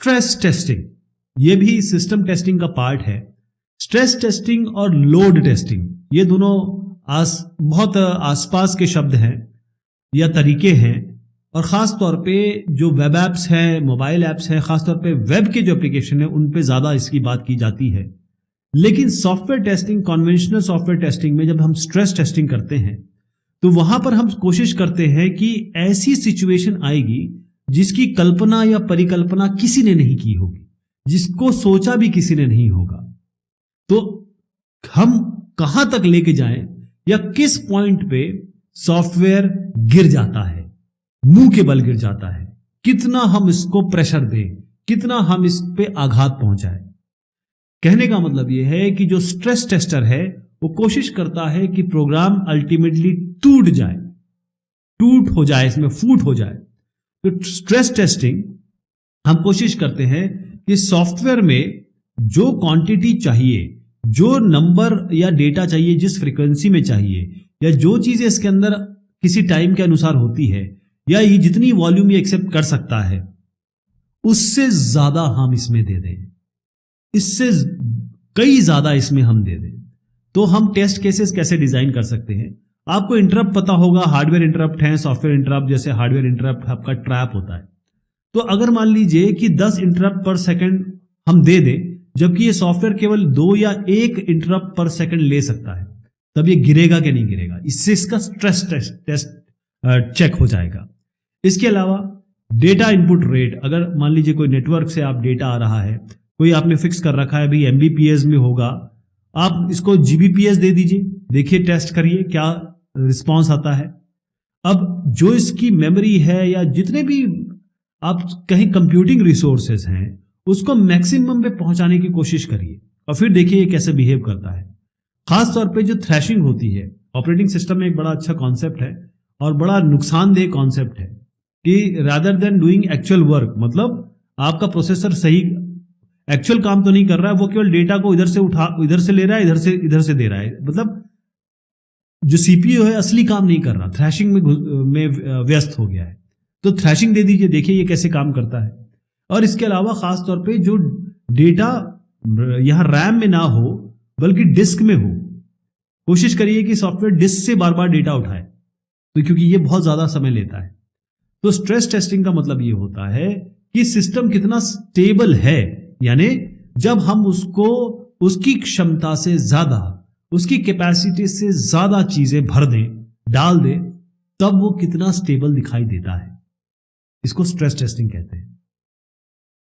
Stress testing, ये भी system testing का पार्ट है। स्ट्रेस टेस्टिंग और लोड टेस्टिंग ये दोनों बहुत आसपास के शब्द हैं या तरीके हैं, और ख़ास तौर पे जो वेब ऐप्स हैं, मोबाइल ऐप्स हैं, ख़ास तौर पे वेब के जो एप्लीकेशन है उन पे ज़्यादा इसकी बात की जाती है। लेकिन software testing, conventional software testing में जब हम स्ट्रेस टेस्टिंग करते हैं तो वहां पर हम कोशिश करते हैं कि ऐसी सिचुएशन आएगी जिसकी कल्पना या परिकल्पना किसी ने नहीं की होगी, जिसको सोचा भी किसी ने नहीं होगा। तो हम कहां तक लेके जाएं या किस पॉइंट पे सॉफ्टवेयर गिर जाता है, मुंह के बल गिर जाता है, कितना हम इसको प्रेशर दें, कितना हम इस पे आघात पहुंचाएं। कहने का मतलब यह है कि जो स्ट्रेस टेस्टर है वो कोशिश करता है कि प्रोग्राम अल्टीमेटली टूट जाए, टूट हो जाए, इसमें फूट हो जाए। तो स्ट्रेस टेस्टिंग हम कोशिश करते हैं कि सॉफ्टवेयर में जो क्वांटिटी चाहिए, जो नंबर या डेटा चाहिए, जिस फ्रीक्वेंसी में चाहिए, या जो चीजें इसके अंदर किसी टाइम के अनुसार होती है, या ये जितनी वॉल्यूम ये एक्सेप्ट कर सकता है, उससे ज्यादा हम इसमें दे दें, इससे कई ज्यादा इसमें हम दे दें। तो हम टेस्ट केसेस कैसे डिजाइन कर सकते हैं? आपको इंटरप्ट पता होगा, हार्डवेयर इंटरप्ट है, सॉफ्टवेयर इंटरप्ट। जैसे हार्डवेयर इंटरप्ट आपका ट्रैप होता है, तो अगर मान लीजिए कि 10 इंटरप्ट पर सेकंड हम दे दें, जबकि ये सॉफ्टवेयर केवल 2 या 1 इंटरप्ट पर सेकंड ले सकता है, तब ये गिरेगा कि नहीं गिरेगा? इससे इसका स्ट्रेस टेस्ट चेक हो जाएगा। इसके अलावा डेटा इनपुट रेट, अगर मान लीजिए कोई नेटवर्क से आप डेटा आ रहा है, कोई आपने फिक्स कर रखा है, भाई एमबीपीएस में होगा, आप इसको जीबीपीएस दे दीजिए, देखिए, टेस्ट करिए क्या रिस्पॉन्स आता है। अब जो इसकी मेमोरी है या जितने भी आप कहीं कंप्यूटिंग रिसोर्सेज हैं, उसको मैक्सिमम पे पहुंचाने की कोशिश करिए और फिर देखिए ये कैसे बिहेव करता है। खास तौर पे जो थ्रैशिंग होती है ऑपरेटिंग सिस्टम में, एक बड़ा अच्छा कॉन्सेप्ट है और बड़ा नुकसानदेह कॉन्सेप्ट है कि rather than doing actual work, मतलब आपका प्रोसेसर सही एक्चुअल काम तो नहीं कर रहा है, वो केवल डेटा को इधर से ले रहा है, इधर से दे रहा है, मतलब जो सीपीयू है असली काम नहीं कर रहा, थ्रैशिंग में व्यस्त हो गया है। तो थ्रैशिंग दे दीजिए, देखिए ये कैसे काम करता है। और इसके अलावा खास तौर पे जो डेटा यहां रैम में ना हो बल्कि डिस्क में हो, कोशिश करिए कि सॉफ्टवेयर डिस्क से बार बार डेटा उठाए, तो क्योंकि ये बहुत ज्यादा समय लेता है। तो स्ट्रेस टेस्टिंग का मतलब ये होता है कि सिस्टम कितना स्टेबल है, यानी जब हम उसको उसकी क्षमता से ज्यादा, उसकी कैपेसिटी से ज्यादा चीजें भर दें, डाल दें, तब वो कितना स्टेबल दिखाई देता है। इसको स्ट्रेस टेस्टिंग कहते हैं।